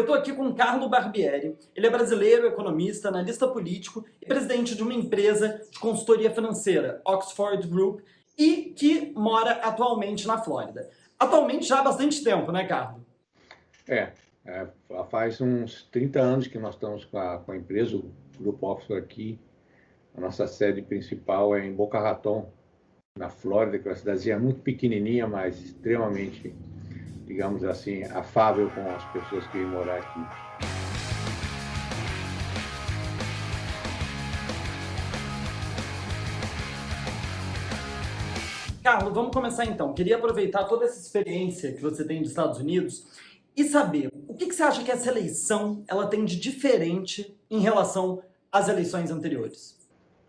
Eu estou aqui com o Carlo Barbieri. Ele é brasileiro, economista, analista político e presidente de uma empresa de consultoria financeira, Oxford Group, e que mora atualmente na Flórida. Atualmente já há bastante tempo, né, Carlo? É, faz uns 30 anos que nós estamos com a empresa, o Grupo Oxford aqui. A nossa sede principal é em Boca Raton, na Flórida, que é uma cidadezinha muito pequenininha, mas extremamente, digamos assim, afável com as pessoas que vêm morar aqui. Carlo, vamos começar então. Queria aproveitar toda essa experiência que você tem dos Estados Unidos e saber o que você acha que essa eleição ela tem de diferente em relação às eleições anteriores.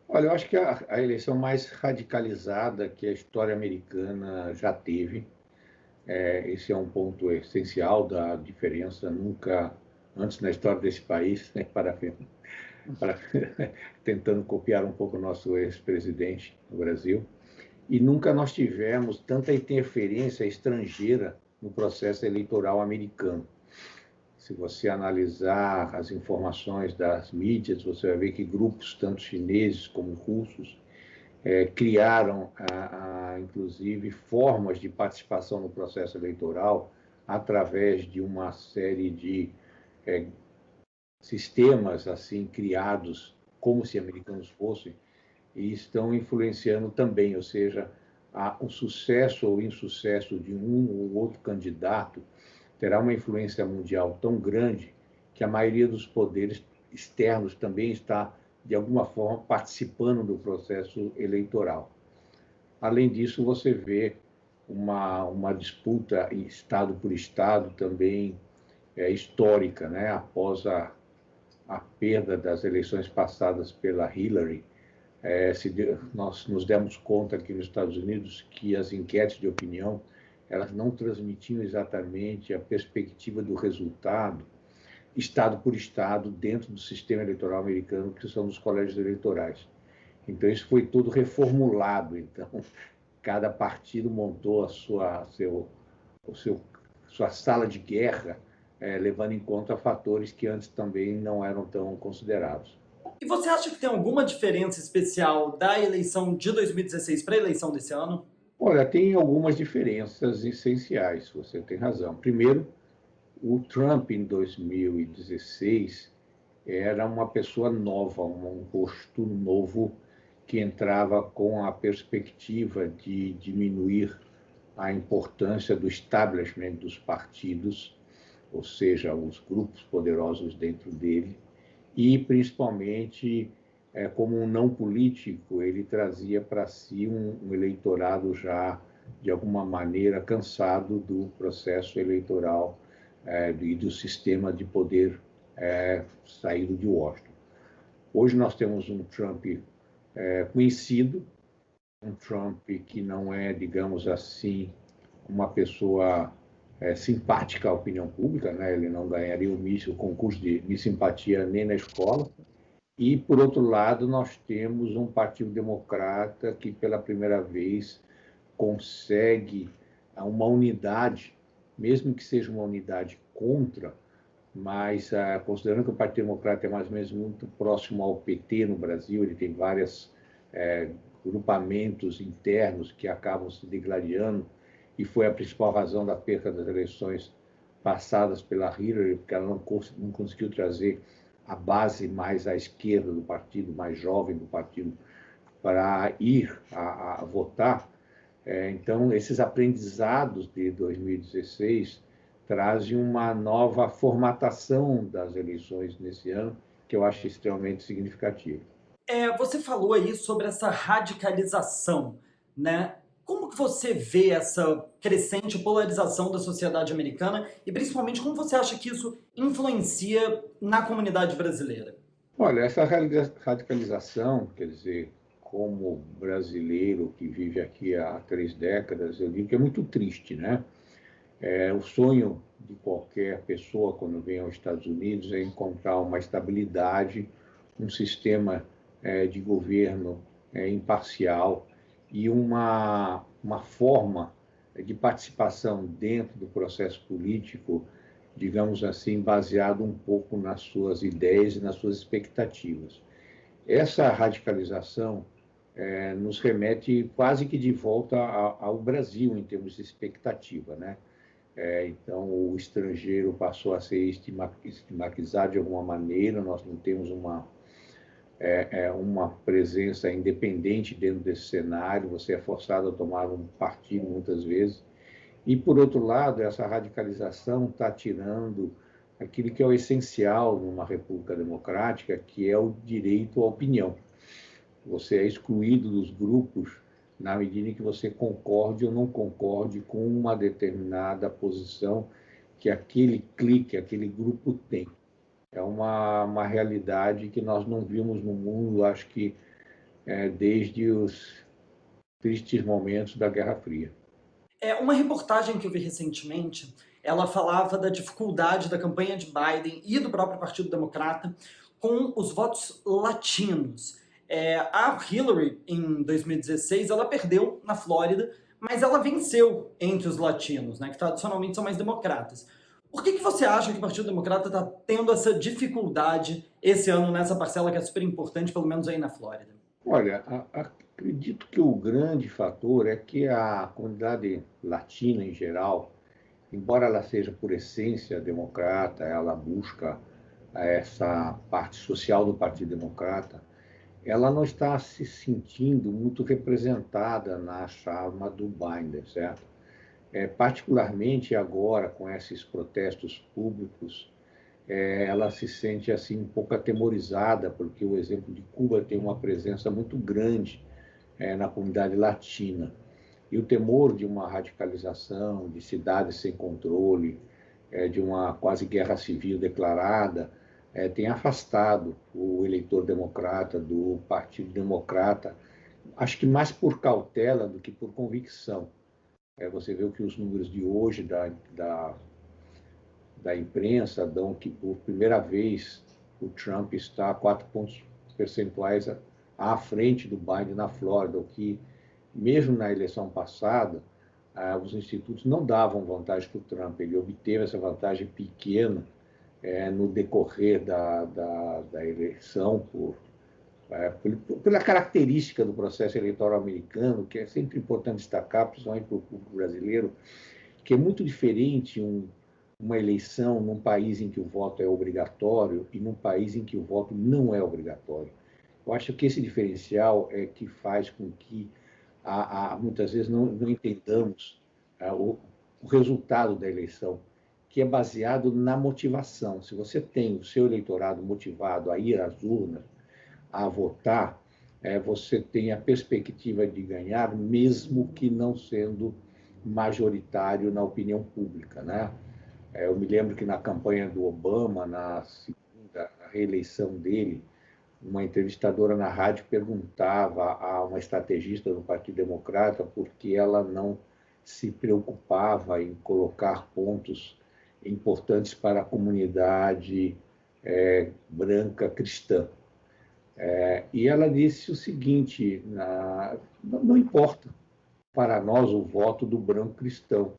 Olha, eu acho que a eleição mais radicalizada que a história americana já teve. Esse é um ponto essencial da diferença. Nunca antes na história desse país, né, para tentando copiar um pouco o nosso ex-presidente no Brasil, e nunca nós tivemos tanta interferência estrangeira no processo eleitoral americano. Se você analisar as informações das mídias, você vai ver que grupos, tanto chineses como russos, criaram, inclusive, formas de participação no processo eleitoral através de uma série de sistemas assim criados como se americanos fossem, e estão influenciando também, ou seja, o sucesso ou insucesso de um ou outro candidato terá uma influência mundial tão grande que a maioria dos poderes externos também está, de alguma forma, participando do processo eleitoral. Além disso, você vê uma disputa estado por estado também histórica, né? Após a perda das eleições passadas pela Hillary, nós nos demos conta aqui nos Estados Unidos que as enquetes de opinião elas não transmitiam exatamente a perspectiva do resultado, estado por estado, dentro do sistema eleitoral americano, que são os colégios eleitorais. Então, isso foi tudo reformulado. Então, cada partido montou sua sala de guerra, levando em conta fatores que antes também não eram tão considerados. E você acha que tem alguma diferença especial da eleição de 2016 para a eleição desse ano? Olha, tem algumas diferenças essenciais, você tem razão. Primeiro, o Trump, em 2016, era uma pessoa nova, um rosto novo que entrava com a perspectiva de diminuir a importância do establishment dos partidos, ou seja, os grupos poderosos dentro dele, e principalmente, como um não político, ele trazia para si um eleitorado já, de alguma maneira, cansado do processo eleitoral e do sistema de poder saído de Washington. Hoje nós temos um Trump conhecido, um Trump que não é, digamos assim, uma pessoa simpática à opinião pública, né? Ele não ganharia o concurso de simpatia nem na escola. E, por outro lado, nós temos um Partido Democrata que, pela primeira vez, consegue uma unidade, mesmo que seja uma unidade contra, mas considerando que o Partido Democrata é mais ou menos muito próximo ao PT no Brasil, ele tem vários grupamentos internos que acabam se degladiando, e foi a principal razão da perda das eleições passadas pela Hillary, porque ela não conseguiu trazer a base mais à esquerda do partido, mais jovem do partido, para ir a votar. Então, esses aprendizados de 2016 trazem uma nova formatação das eleições nesse ano, que eu acho extremamente significativa. Você falou aí sobre essa radicalização, né? Como que você vê essa crescente polarização da sociedade americana e principalmente como você acha que isso influencia na comunidade brasileira? Olha, essa radicalização, quer dizer, como brasileiro que vive aqui há 3 décadas, eu digo que é muito triste, né? O sonho de qualquer pessoa quando vem aos Estados Unidos é encontrar uma estabilidade, um sistema de governo imparcial e uma forma de participação dentro do processo político digamos assim, baseado um pouco nas suas ideias e nas suas expectativas. Essa radicalização nos remete quase que de volta ao Brasil em termos de expectativa, né? Então, o estrangeiro passou a ser estigmatizado de alguma maneira, nós não temos uma presença independente dentro desse cenário, você é forçado a tomar um partido muitas vezes. E, por outro lado, essa radicalização está tirando aquilo que é o essencial numa república democrática, que é o direito à opinião. Você é excluído dos grupos na medida em que você concorde ou não concorde com uma determinada posição que aquele clique, aquele grupo tem. É uma realidade que nós não vimos no mundo, acho que desde os tristes momentos da Guerra Fria. Uma reportagem que eu vi recentemente, ela falava da dificuldade da campanha de Biden e do próprio Partido Democrata com os votos latinos. A Hillary, em 2016, ela perdeu na Flórida, mas ela venceu entre os latinos, né, que tradicionalmente são mais democratas. Por que você acha que o Partido Democrata está tendo essa dificuldade esse ano nessa parcela que é super importante, pelo menos aí na Flórida? Olha, acredito que o grande fator é que a comunidade latina em geral, embora ela seja por essência democrata, ela busca essa parte social do Partido Democrata, ela não está se sentindo muito representada na chama do Biden, certo? Particularmente agora, com esses protestos públicos, ela se sente assim um pouco atemorizada, porque o exemplo de Cuba tem uma presença muito grande na comunidade latina. E o temor de uma radicalização, de cidades sem controle, de uma quase guerra civil declarada, tem afastado o eleitor democrata do Partido Democrata, acho que mais por cautela do que por convicção. Você vê que os números de hoje da imprensa dão que, por primeira vez, o Trump está 4 pontos percentuais à frente do Biden na Flórida, o que, mesmo na eleição passada, os institutos não davam vantagem para o Trump. Ele obteve essa vantagem pequena no decorrer da eleição, pela característica do processo eleitoral americano, que é sempre importante destacar, principalmente para o público brasileiro, que é muito diferente uma eleição num país em que o voto é obrigatório e num país em que o voto não é obrigatório. Eu acho que esse diferencial é que faz com que muitas vezes não entendamos o resultado da eleição, que é baseado na motivação. Se você tem o seu eleitorado motivado a ir às urnas, a votar, você tem a perspectiva de ganhar, mesmo que não sendo majoritário na opinião pública, né? Eu me lembro que na campanha do Obama, na segunda reeleição dele, uma entrevistadora na rádio perguntava a uma estrategista do Partido Democrata por que ela não se preocupava em colocar pontos importantes para a comunidade branca cristã. E ela disse o seguinte: não importa para nós o voto do branco cristão,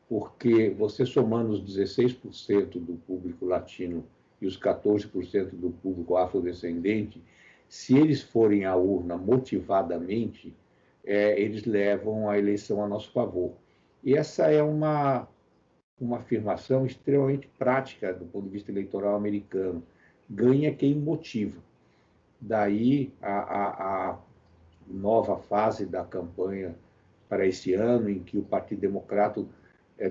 porque você somando os 16% do público latino e os 14% do público afrodescendente, se eles forem à urna motivadamente, eles levam a eleição a nosso favor. E essa é uma afirmação extremamente prática do ponto de vista eleitoral americano. Ganha quem motiva. Daí a nova fase da campanha para esse ano, em que o Partido Democrata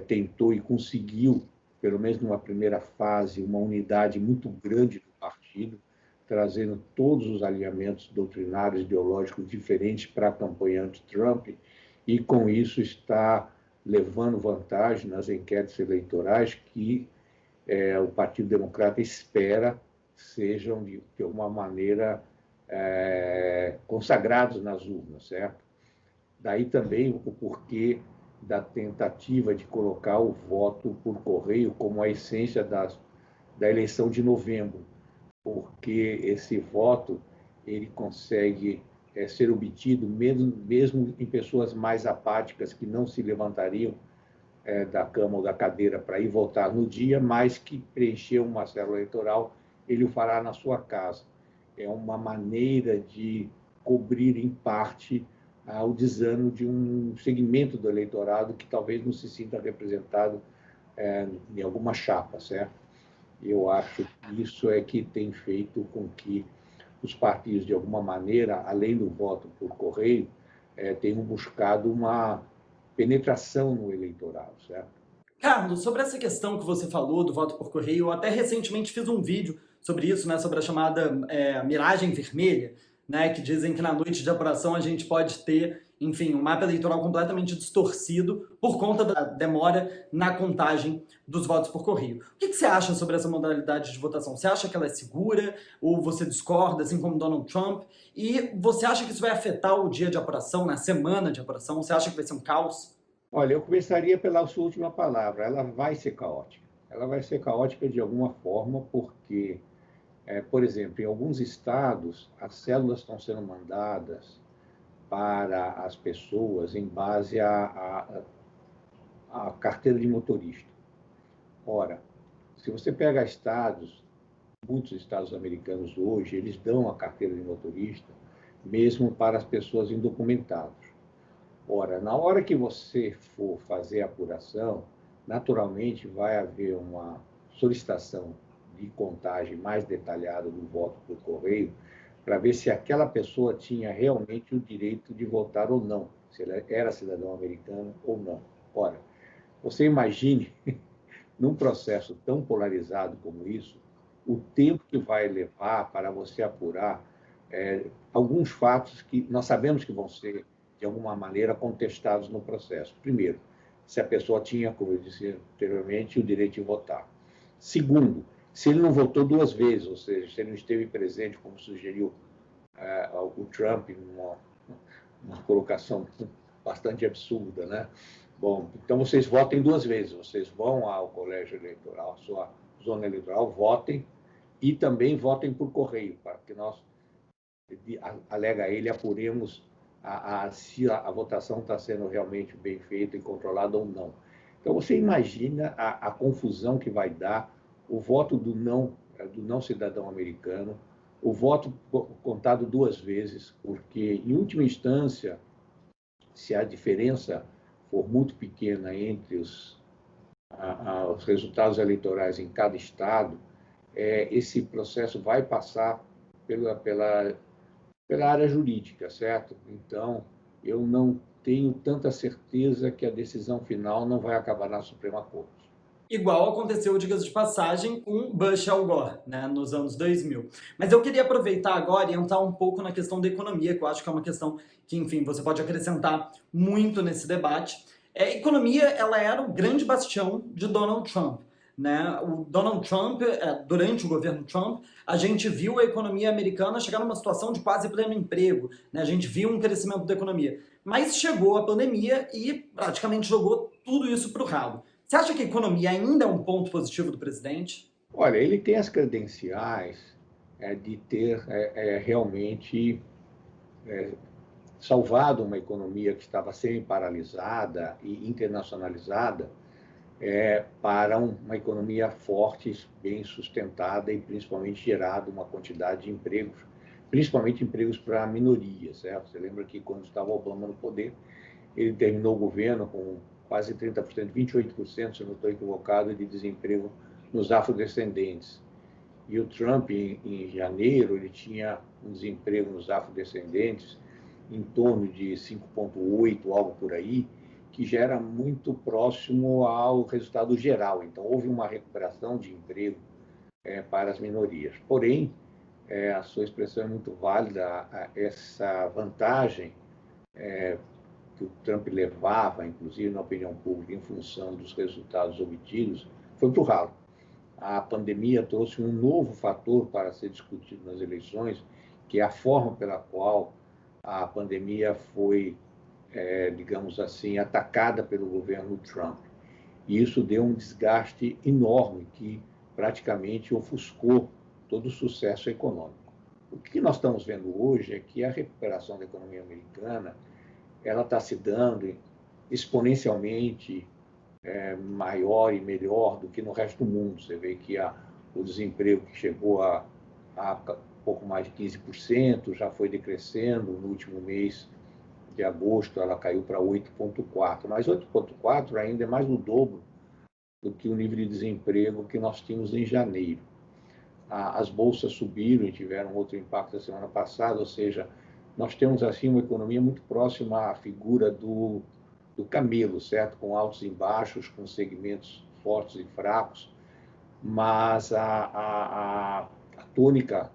tentou e conseguiu, pelo menos numa primeira fase, uma unidade muito grande do partido, trazendo todos os alinhamentos doutrinários e ideológicos diferentes para a campanha anti-Trump, e com isso está levando vantagem nas enquetes eleitorais que o Partido Democrata espera sejam, de alguma maneira, consagrados nas urnas, certo? Daí também o porquê da tentativa de colocar o voto por correio como a essência da eleição de novembro, porque esse voto ele consegue ser obtido mesmo em pessoas mais apáticas que não se levantariam da cama ou da cadeira para ir votar no dia, mas que preencher uma célula eleitoral, ele o fará na sua casa. É uma maneira de cobrir, em parte, o desânimo de um segmento do eleitorado que talvez não se sinta representado em alguma chapa, certo? Eu acho que isso é que tem feito com que os partidos, de alguma maneira, além do voto por correio, tenham buscado uma penetração no eleitorado, certo? Carlos, sobre essa questão que você falou do voto por correio, eu até recentemente fiz um vídeo sobre isso, né, sobre a chamada miragem vermelha, né, que dizem que na noite de apuração a gente pode ter, enfim, um mapa eleitoral completamente distorcido por conta da demora na contagem dos votos por correio. O que você acha sobre essa modalidade de votação? Você acha que ela é segura ou você discorda, assim como Donald Trump? E você acha que isso vai afetar o dia de apuração, na semana de apuração? Você acha que vai ser um caos? Olha, eu começaria pela sua última palavra. Ela vai ser caótica. Ela vai ser caótica de alguma forma, porque, por exemplo, em alguns estados, as células estão sendo mandadas para as pessoas em base à carteira de motorista. Ora, se você pega estados, muitos estados americanos hoje, eles dão a carteira de motorista mesmo para as pessoas indocumentadas. Ora, na hora que você for fazer a apuração, naturalmente vai haver uma solicitação de contagem mais detalhada do voto por correio, para ver se aquela pessoa tinha realmente o direito de votar ou não, se ela era cidadão americano ou não. Ora, você imagine, num processo tão polarizado como isso, o tempo que vai levar para você apurar alguns fatos que nós sabemos que vão ser, de alguma maneira, contestados no processo. Primeiro, se a pessoa tinha, como eu disse anteriormente, o direito de votar. Segundo, se ele não votou duas vezes, ou seja, se ele não esteve presente, como sugeriu o Trump, uma colocação bastante absurda, né? Bom, então vocês votem duas vezes, vocês vão ao colégio eleitoral, à sua zona eleitoral, votem e também votem por correio, para que nós, alega ele, apuremos se a votação está sendo realmente bem feita e controlada ou não. Então você imagina a confusão que vai dar o voto do não cidadão americano, o voto contado duas vezes, porque, em última instância, se a diferença for muito pequena entre os resultados eleitorais em cada estado, esse processo vai passar pela área jurídica, certo? Então, eu não tenho tanta certeza que a decisão final não vai acabar na Suprema Corte. Igual aconteceu, diga-se de passagem, com Bush e Al Gore, né, nos anos 2000. Mas eu queria aproveitar agora e entrar um pouco na questão da economia, que eu acho que é uma questão que, enfim, você pode acrescentar muito nesse debate. A economia, ela era o grande bastião de Donald Trump. Né? O Donald Trump, durante o governo Trump, a gente viu a economia americana chegar numa situação de quase pleno emprego, né? A gente viu um crescimento da economia. Mas chegou a pandemia e praticamente jogou tudo isso para o ralo. Você acha que a economia ainda é um ponto positivo do presidente? Olha, ele tem as credenciais de ter realmente salvado uma economia que estava semi-paralisada e internacionalizada para uma economia forte, bem sustentada e principalmente gerado uma quantidade de empregos, principalmente empregos para minorias. Certo? Você lembra que quando estava Obama no poder, ele terminou o governo com quase 30%, 28%, se eu não estou equivocado, de desemprego nos afrodescendentes. E o Trump, em janeiro, ele tinha um desemprego nos afrodescendentes em torno de 5,8, algo por aí, que já era muito próximo ao resultado geral. Então, houve uma recuperação de emprego para as minorias. Porém, a sua expressão é muito válida, essa vantagem que o Trump levava, inclusive na opinião pública, em função dos resultados obtidos, foi para o ralo. A pandemia trouxe um novo fator para ser discutido nas eleições, que é a forma pela qual a pandemia foi, digamos assim, atacada pelo governo Trump. E isso deu um desgaste enorme que praticamente ofuscou todo o sucesso econômico. O que nós estamos vendo hoje é que a recuperação da economia americana ela está se dando exponencialmente maior e melhor do que no resto do mundo. Você vê que o desemprego que chegou a pouco mais de 15%, já foi decrescendo. No último mês de agosto, ela caiu para 8,4%, mas 8,4% ainda é mais do dobro do que o nível de desemprego que nós tínhamos em janeiro. As bolsas subiram e tiveram outro impacto na semana passada, ou seja, nós temos assim uma economia muito próxima à figura do camelo, certo? Com altos e baixos, com segmentos fortes e fracos, mas a tônica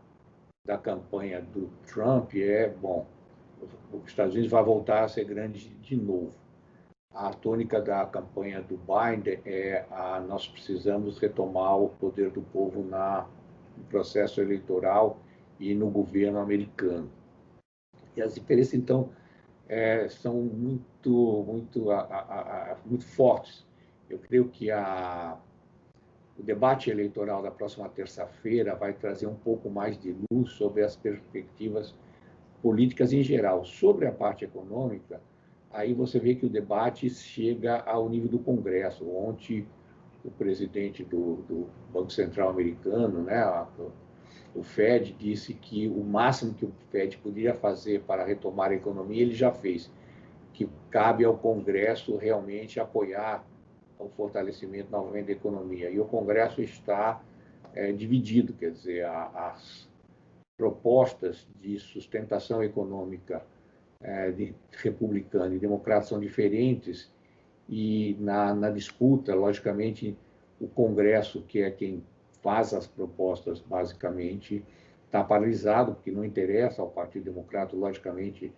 da campanha do Trump bom, os Estados Unidos vai voltar a ser grande de novo. A tônica da campanha do Biden nós precisamos retomar o poder do povo no processo eleitoral e no governo americano. E as diferenças, então, são muito fortes. Eu creio que o debate eleitoral da próxima terça-feira vai trazer um pouco mais de luz sobre as perspectivas políticas em geral. Sobre a parte econômica, aí você vê que o debate chega ao nível do Congresso. Ontem, o presidente do Banco Central americano, né, o Fed, disse que o máximo que o Fed poderia fazer para retomar a economia, ele já fez, que cabe ao Congresso realmente apoiar o fortalecimento novamente da economia. E o Congresso está dividido, quer dizer, as propostas de sustentação econômica de republicano e democrata são diferentes, e na disputa, logicamente, o Congresso, que é quem faz as propostas, basicamente, está paralisado, porque não interessa ao Partido Democrata, logicamente,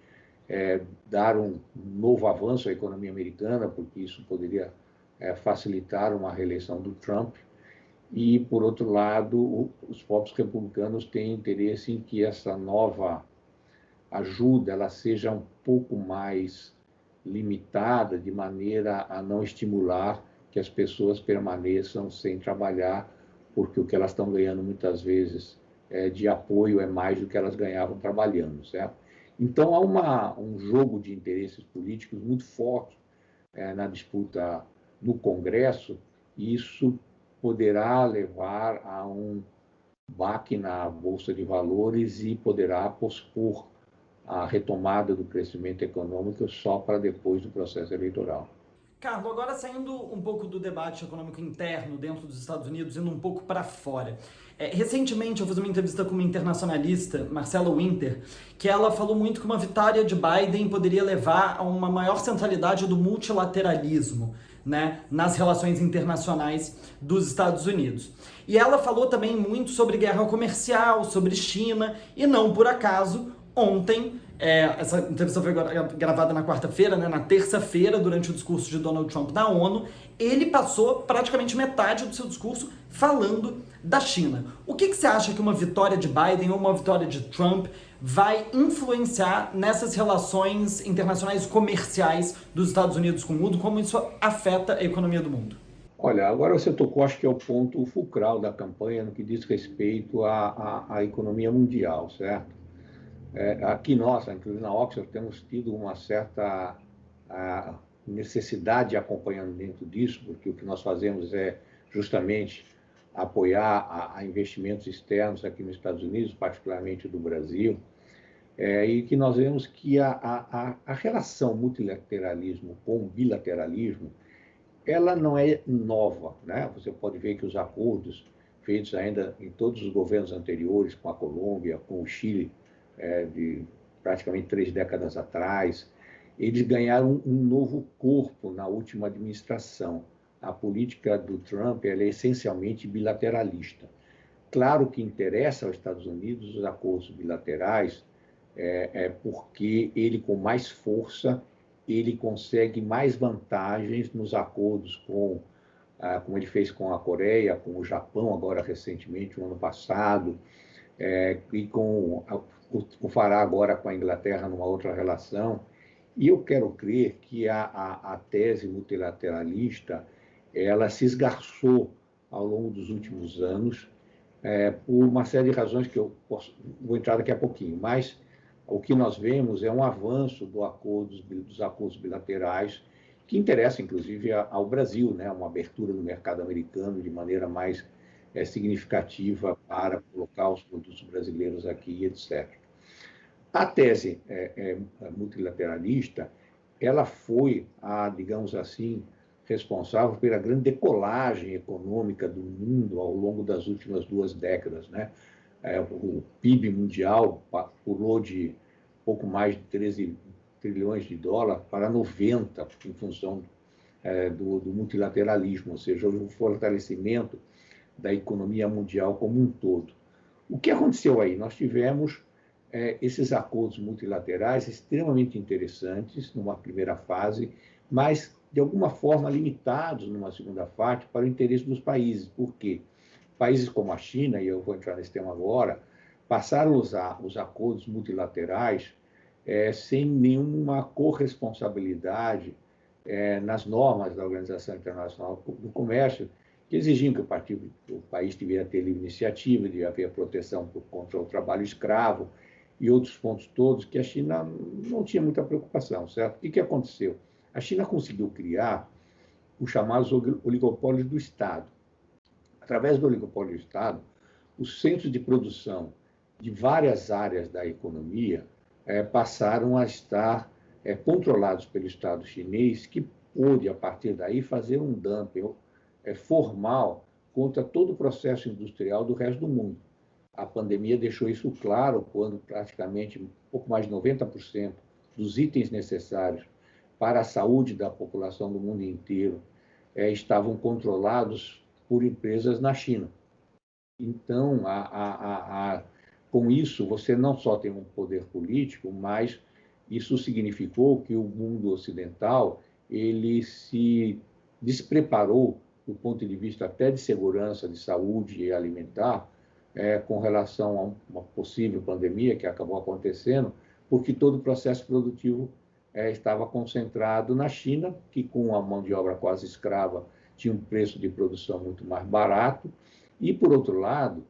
dar um novo avanço à economia americana, porque isso poderia facilitar uma reeleição do Trump. E, por outro lado, os próprios republicanos têm interesse em que essa nova ajuda ela seja um pouco mais limitada, de maneira a não estimular que as pessoas permaneçam sem trabalhar, porque o que elas estão ganhando muitas vezes de apoio é mais do que elas ganhavam trabalhando, certo? Então, há um jogo de interesses políticos muito forte na disputa no Congresso, e isso poderá levar a um baque na Bolsa de Valores e poderá pospor a retomada do crescimento econômico só para depois do processo eleitoral. Carlos, agora saindo um pouco do debate econômico interno dentro dos Estados Unidos, indo um pouco para fora. Recentemente eu fiz uma entrevista com uma internacionalista, Marcela Winter, que ela falou muito que uma vitória de Biden poderia levar a uma maior centralidade do multilateralismo, né, nas relações internacionais dos Estados Unidos. E ela falou também muito sobre guerra comercial, sobre China, e não por acaso, ontem, essa entrevista foi gravada na quarta-feira, né? Na terça-feira, durante o discurso de Donald Trump na ONU, ele passou praticamente metade do seu discurso falando da China. O que você acha que uma vitória de Biden ou uma vitória de Trump vai influenciar nessas relações internacionais comerciais dos Estados Unidos com o mundo? Como isso afeta a economia do mundo? Olha, agora você tocou, acho que é o ponto fulcral da campanha no que diz respeito à economia mundial, certo? Aqui nós, inclusive na Oxford, temos tido uma certa necessidade de acompanhamento disso, porque o que nós fazemos é justamente apoiar a investimentos externos aqui nos Estados Unidos, particularmente do Brasil, e que nós vemos que a relação multilateralismo com bilateralismo, ela não é nova, né? Você pode ver que os acordos feitos ainda em todos os governos anteriores, com a Colômbia, com o Chile, de praticamente 3 décadas atrás, eles ganharam um novo corpo na última administração. A política do Trump ela é essencialmente bilateralista. Claro que interessa aos Estados Unidos os acordos bilaterais, porque ele, com mais força, ele consegue mais vantagens nos acordos como ele fez com a Coreia, com o Japão, agora recentemente, no ano passado, e o fará agora com a Inglaterra numa outra relação. E eu quero crer que a tese multilateralista ela se esgarçou ao longo dos últimos anos por uma série de razões que vou entrar daqui a pouquinho, mas o que nós vemos é um avanço dos acordos bilaterais que interessa, inclusive, ao Brasil, né? Uma abertura no mercado americano de maneira mais significativa para colocar os produtos brasileiros aqui, etc. A tese multilateralista, ela foi digamos assim, responsável pela grande decolagem econômica do mundo ao longo das últimas 2 décadas, né? O PIB mundial pulou de pouco mais de 13 trilhões de dólares para 90, em função do multilateralismo, ou seja, houve um fortalecimento da economia mundial como um todo. O que aconteceu aí? Nós tivemos esses acordos multilaterais extremamente interessantes numa primeira fase, mas, de alguma forma, limitados numa segunda fase para o interesse dos países. Por quê? Países como a China, e eu vou entrar nesse tema agora, passaram a usar os acordos multilaterais sem nenhuma corresponsabilidade nas normas da Organização Internacional do Comércio, que exigiam que o país tivesse ter livre iniciativa, de haver proteção contra o trabalho escravo e outros pontos todos que a China não tinha muita preocupação, certo? O que aconteceu? A China conseguiu criar os chamados oligopólios do Estado. Através do oligopólio do Estado, os centros de produção de várias áreas da economia passaram a estar controlados pelo Estado chinês, que pôde, a partir daí, fazer um dumping formal contra todo o processo industrial do resto do mundo. A pandemia deixou isso claro, quando praticamente um pouco mais de 90% dos itens necessários para a saúde da população do mundo inteiro estavam controlados por empresas na China. Então, com isso, você não só tem um poder político, mas isso significou que o mundo ocidental ele se despreparou do ponto de vista até de segurança, de saúde e alimentar, com relação a uma possível pandemia que acabou acontecendo, porque todo o processo produtivo estava concentrado na China, que com a mão de obra quase escrava tinha um preço de produção muito mais barato. E, por outro lado,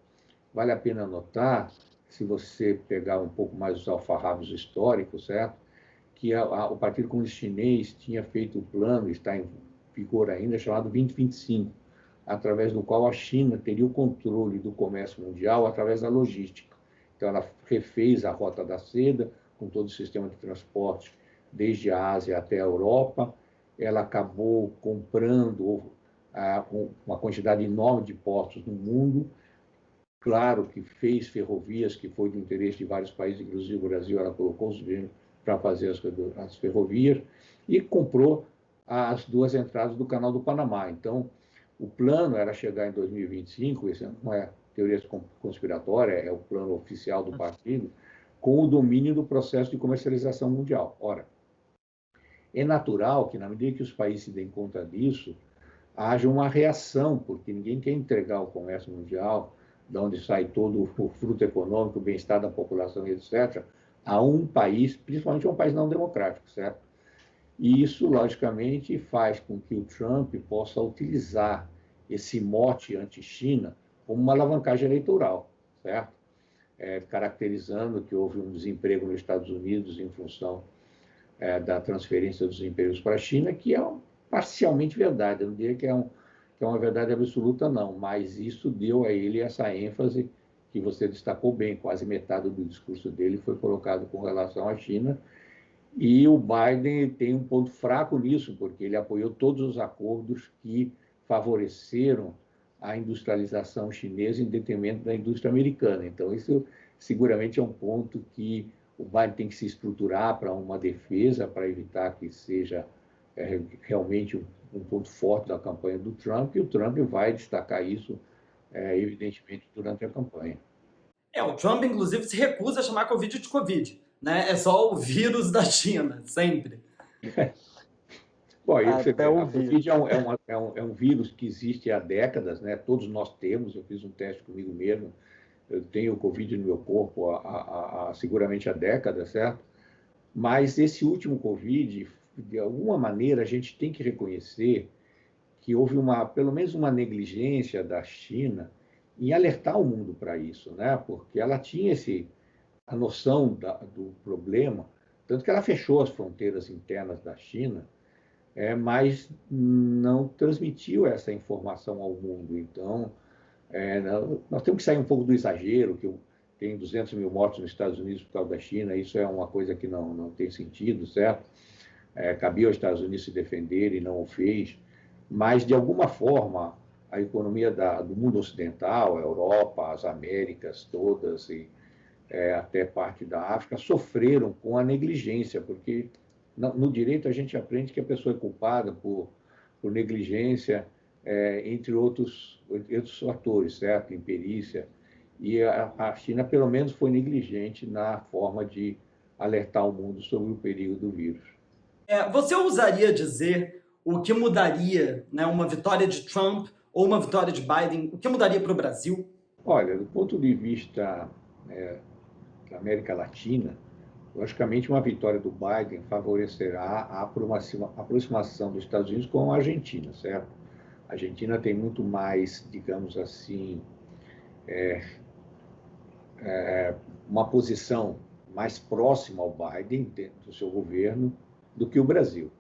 vale a pena notar, se você pegar um pouco mais os alfarrábios históricos, certo? Que o Partido Comunista Chinês tinha feito o plano, está em vigor ainda, chamado 2025, através do qual a China teria o controle do comércio mundial através da logística. Então, ela refez a Rota da Seda, com todo o sistema de transporte, desde a Ásia até a Europa. Ela acabou comprando uma quantidade enorme de portos no mundo. Claro que fez ferrovias, que foi do interesse de vários países, inclusive o Brasil, ela colocou os dinheiro para fazer as ferrovias, e comprou as 2 entradas do Canal do Panamá. Então, o plano era chegar em 2025, isso não é teoria conspiratória, é o plano oficial do partido, com o domínio do processo de comercialização mundial. Ora, é natural que, na medida que os países se deem conta disso, haja uma reação, porque ninguém quer entregar o comércio mundial, de onde sai todo o fruto econômico, o bem-estar da população, etc., a um país, principalmente a um país não democrático, certo? E isso, logicamente, faz com que o Trump possa utilizar esse mote anti-China como uma alavancagem eleitoral, certo? Caracterizando que houve um desemprego nos Estados Unidos em função da transferência dos empregos para a China, que é parcialmente verdade. Eu não diria que é uma verdade absoluta, não, mas isso deu a ele essa ênfase que você destacou bem. Quase metade do discurso dele foi colocado com relação à China, e o Biden tem um ponto fraco nisso, porque ele apoiou todos os acordos que favoreceram a industrialização chinesa em detrimento da indústria americana. Então, isso seguramente é um ponto que o Biden tem que se estruturar para uma defesa, para evitar que seja realmente um ponto forte da campanha do Trump, e o Trump vai destacar isso, evidentemente, durante a campanha. O Trump, inclusive, se recusa a chamar Covid de Covid, né? É só o vírus da China, sempre. Bom, aí você vê, a Covid é um vírus que existe há décadas, né? Todos nós temos, eu fiz um teste comigo mesmo, eu tenho Covid no meu corpo seguramente há décadas, certo? Mas esse último Covid, de alguma maneira, a gente tem que reconhecer que houve pelo menos uma negligência da China em alertar o mundo para isso, né? Porque ela tinha a noção do problema, tanto que ela fechou as fronteiras internas da China mas não transmitiu essa informação ao mundo. Então, nós temos que sair um pouco do exagero, que tem 200 mil mortos nos Estados Unidos por causa da China, isso é uma coisa que não tem sentido, certo? Cabia aos Estados Unidos se defender e não o fez, mas, de alguma forma, a economia do mundo ocidental, a Europa, as Américas todas e até parte da África, sofreram com a negligência, porque no direito a gente aprende que a pessoa é culpada por negligência, entre outros fatores, certo? Imperícia. E a China, pelo menos, foi negligente na forma de alertar o mundo sobre o perigo do vírus. Você ousaria dizer o que mudaria, né, uma vitória de Trump ou uma vitória de Biden, o que mudaria para o Brasil? Olha, do ponto de vista da América Latina, logicamente uma vitória do Biden favorecerá a aproximação dos Estados Unidos com a Argentina, certo? A Argentina tem muito mais, digamos assim, uma posição mais próxima ao Biden, dentro do seu governo, do que o Brasil.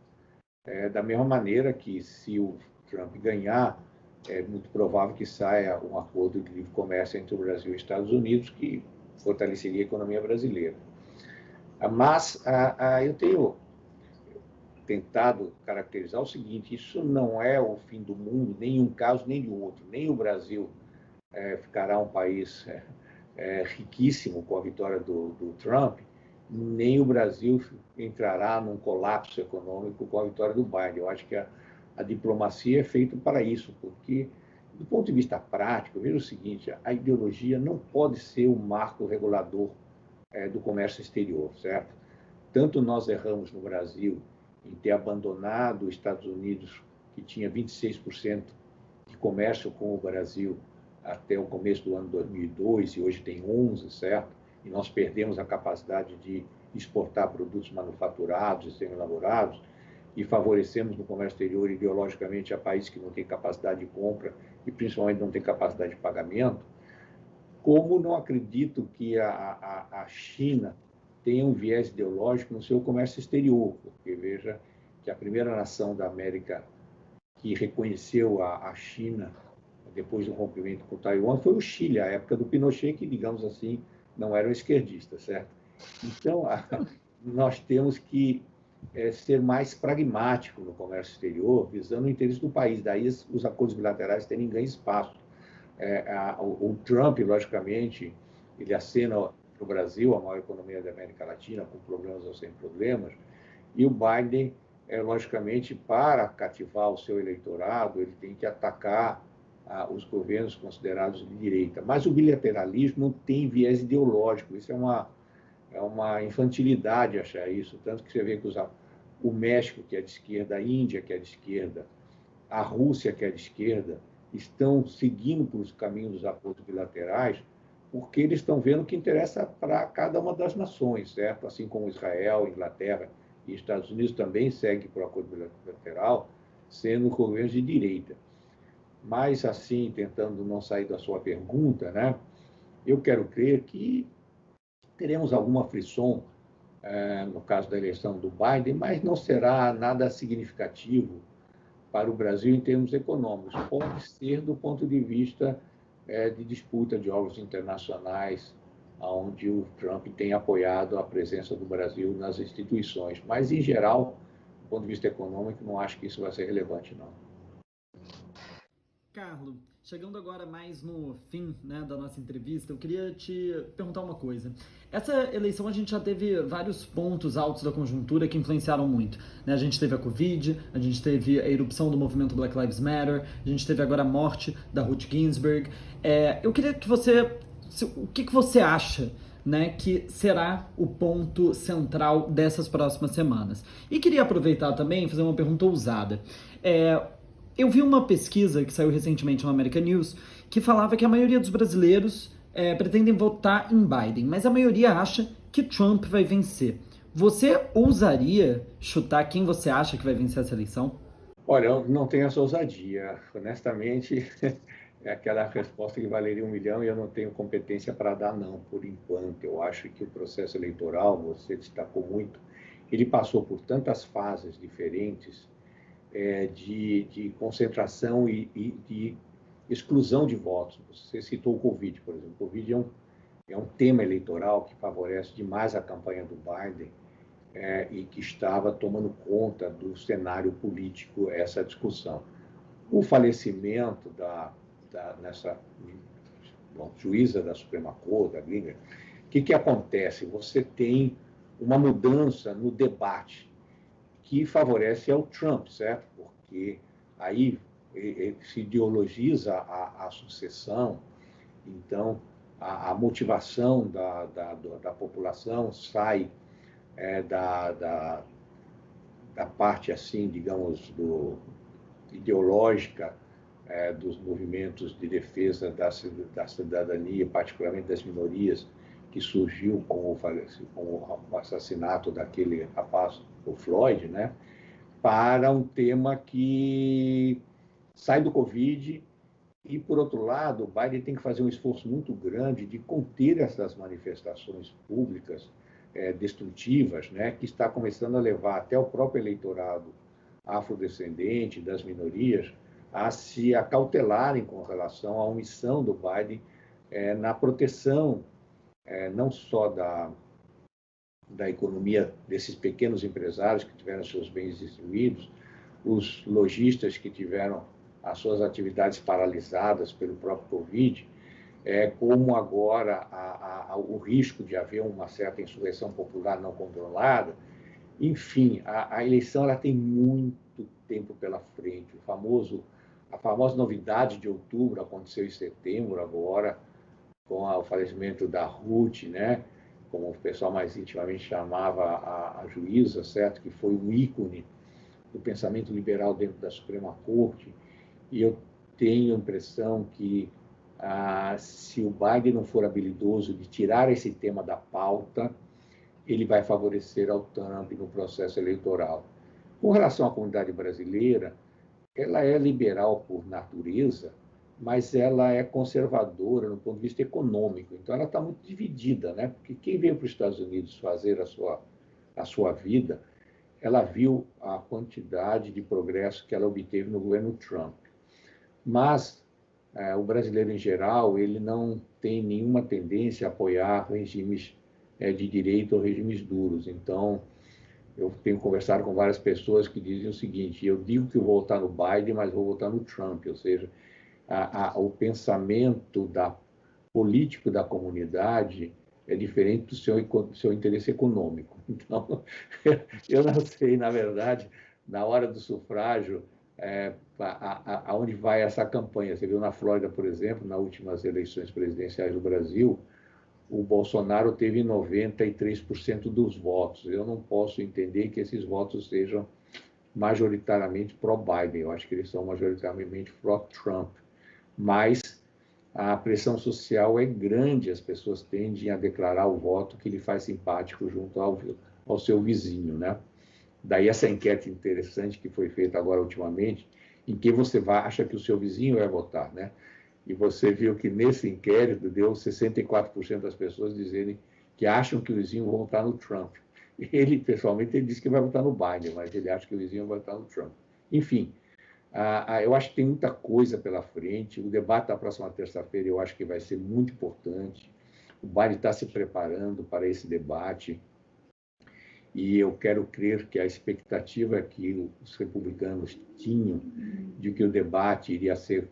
Da mesma maneira que, se o Trump ganhar, é muito provável que saia um acordo de livre comércio entre o Brasil e os Estados Unidos, que fortaleceria a economia brasileira. Mas eu tenho tentado caracterizar o seguinte: isso não é o fim do mundo, nem um caso nem do outro. Nem o Brasil ficará um país riquíssimo com a vitória do Trump, nem o Brasil entrará num colapso econômico com a vitória do Biden. Eu acho que a diplomacia é feita para isso, porque, do ponto de vista prático, veja o seguinte: a ideologia não pode ser o marco regulador do comércio exterior, certo? Tanto nós erramos no Brasil em ter abandonado os Estados Unidos, que tinha 26% de comércio com o Brasil até o começo do ano 2002, e hoje tem 11%, certo? E nós perdemos a capacidade de exportar produtos manufaturados e semi-elaborados, e favorecemos no comércio exterior ideologicamente a países que não têm capacidade de compra e principalmente não têm capacidade de pagamento. Como não acredito que a China tenha um viés ideológico no seu comércio exterior, porque veja que a primeira nação da América que reconheceu a China depois do rompimento com Taiwan foi o Chile, a época do Pinochet, que, digamos assim, não era um esquerdista, certo? Então, nós temos que ser mais pragmático no comércio exterior, visando o interesse do país. Daí os acordos bilaterais terem ganho espaço. O Trump, logicamente, ele acena para o Brasil, a maior economia da América Latina, com problemas ou sem problemas, e o Biden, logicamente, para cativar o seu eleitorado, ele tem que atacar os governos considerados de direita. Mas o bilateralismo não tem viés ideológico, isso é uma infantilidade achar isso, tanto que você vê que o México, que é de esquerda, a Índia, que é de esquerda, a Rússia, que é de esquerda, estão seguindo por os caminhos dos acordos bilaterais, porque eles estão vendo o que interessa para cada uma das nações, certo? Assim como Israel, Inglaterra e Estados Unidos também seguem por acordo bilateral, sendo governos de direita. Mas, assim, tentando não sair da sua pergunta, né? Eu quero crer que teremos alguma frição no caso da eleição do Biden, mas não será nada significativo para o Brasil em termos econômicos. Pode ser do ponto de vista de disputa de órgãos internacionais, onde o Trump tem apoiado a presença do Brasil nas instituições. Mas, em geral, do ponto de vista econômico, não acho que isso vai ser relevante, não. Carlo, chegando agora mais no fim, né, da nossa entrevista, eu queria te perguntar uma coisa. Essa eleição a gente já teve vários pontos altos da conjuntura que influenciaram muito, né? A gente teve a Covid, a gente teve a erupção do movimento Black Lives Matter, a gente teve agora a morte da Ruth Ginsburg. Eu queria que o que você acha, né, que será o ponto central dessas próximas semanas? E queria aproveitar também e fazer uma pergunta ousada. Eu vi uma pesquisa que saiu recentemente no American News que falava que a maioria dos brasileiros pretendem votar em Biden, mas a maioria acha que Trump vai vencer. Você ousaria chutar quem você acha que vai vencer essa eleição? Olha, eu não tenho essa ousadia. Honestamente, é aquela resposta que valeria 1 milhão e eu não tenho competência para dar, não, por enquanto. Eu acho que o processo eleitoral, você destacou muito, ele passou por tantas fases diferentes de concentração e de exclusão de votos. Você citou o Covid, por exemplo. O Covid é um tema eleitoral que favorece demais a campanha do Biden e que estava tomando conta do cenário político essa discussão. O falecimento nessa juíza da Suprema Corte, da Gringa, o que acontece? Você tem uma mudança no debate que favorece ao Trump, certo? Porque aí se ideologiza a sucessão, então a motivação da população sai da parte, assim, digamos, ideológica dos movimentos de defesa da cidadania, particularmente das minorias, que surgiu com o assassinato daquele rapaz, o Floyd, né, para um tema que sai do Covid e, por outro lado, o Biden tem que fazer um esforço muito grande de conter essas manifestações públicas destrutivas, né, que está começando a levar até o próprio eleitorado afrodescendente, das minorias, a se acautelarem com relação à omissão do Biden na proteção não só da economia desses pequenos empresários que tiveram seus bens destruídos, os lojistas que tiveram as suas atividades paralisadas pelo próprio Covid, como agora o risco de haver uma certa insurreição popular não controlada. Enfim, a eleição ela tem muito tempo pela frente. A famosa novidade de outubro aconteceu em setembro agora, com o falecimento da Ruth, né? Como o pessoal mais intimamente chamava a juíza, certo? Que foi um ícone do pensamento liberal dentro da Suprema Corte. E eu tenho a impressão que se o Biden não for habilidoso de tirar esse tema da pauta, ele vai favorecer ao Trump no processo eleitoral. Com relação à comunidade brasileira, ela é liberal por natureza, mas ela é conservadora no ponto de vista econômico. Então, ela está muito dividida, né? Porque quem veio para os Estados Unidos fazer a sua vida, ela viu a quantidade de progresso que ela obteve no governo Trump. Mas o brasileiro, em geral, ele não tem nenhuma tendência a apoiar regimes de direita ou regimes duros. Então, eu tenho conversado com várias pessoas que dizem o seguinte: eu digo que eu vou votar no Biden, mas vou votar no Trump. Ou seja, o pensamento político da comunidade é diferente do seu interesse econômico. Então, eu não sei, na verdade, na hora do sufrágio, aonde vai essa campanha. Você viu na Flórida, por exemplo, nas últimas eleições presidenciais do Brasil, o Bolsonaro teve 93% dos votos. Eu não posso entender que esses votos sejam majoritariamente pró-Biden. Eu acho que eles são majoritariamente pró-Trump. Mas a pressão social é grande, as pessoas tendem a declarar o voto que lhe faz simpático junto ao seu vizinho, né? Daí essa enquete interessante que foi feita agora ultimamente, em que você acha que o seu vizinho vai votar, né? E você viu que nesse inquérito deu 64% das pessoas dizerem que acham que o vizinho vai votar no Trump. Ele, pessoalmente, ele disse que vai votar no Biden, mas ele acha que o vizinho vai votar no Trump. Enfim, eu acho que tem muita coisa pela frente. O debate da próxima terça-feira eu acho que vai ser muito importante. O Biden está se preparando para esse debate e eu quero crer que a expectativa que os republicanos tinham de que o debate iria ser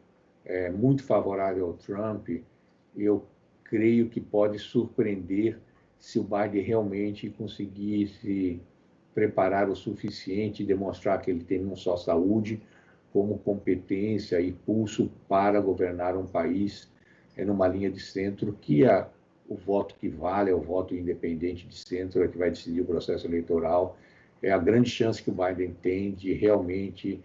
muito favorável ao Trump, eu creio que pode surpreender se o Biden realmente conseguir se preparar o suficiente e demonstrar que ele tem não só saúde, como competência e pulso para governar um país numa linha de centro, que o voto que vale é o voto independente de centro, é que vai decidir o processo eleitoral. É a grande chance que o Biden tem de realmente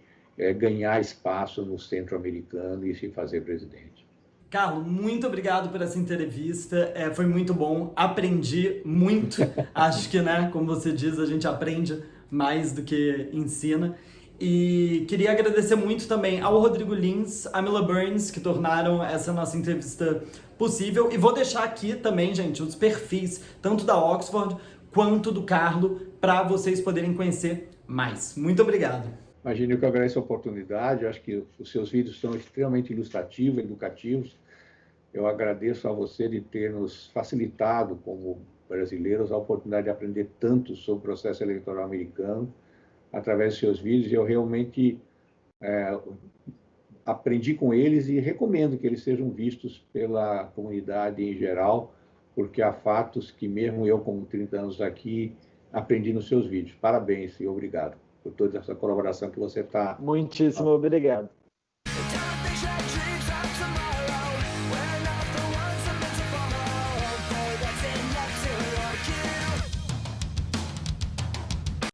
ganhar espaço no centro americano e se fazer presidente. Carlos, muito obrigado por essa entrevista, foi muito bom, aprendi muito, acho que, né, como você diz, a gente aprende mais do que ensina. E queria agradecer muito também ao Rodrigo Lins, a Mila Burns, que tornaram essa nossa entrevista possível. E vou deixar aqui também, gente, os perfis, tanto da Oxford quanto do Carlo, para vocês poderem conhecer mais. Muito obrigado. Imagine que eu agradeço a oportunidade, eu acho que os seus vídeos são extremamente ilustrativos, educativos. Eu agradeço a você de ter nos facilitado, como brasileiros, a oportunidade de aprender tanto sobre o processo eleitoral americano através dos seus vídeos. Eu realmente aprendi com eles e recomendo que eles sejam vistos pela comunidade em geral, porque há fatos que mesmo eu, com 30 anos aqui, aprendi nos seus vídeos. Parabéns e obrigado por toda essa colaboração que você está. Muitíssimo obrigado.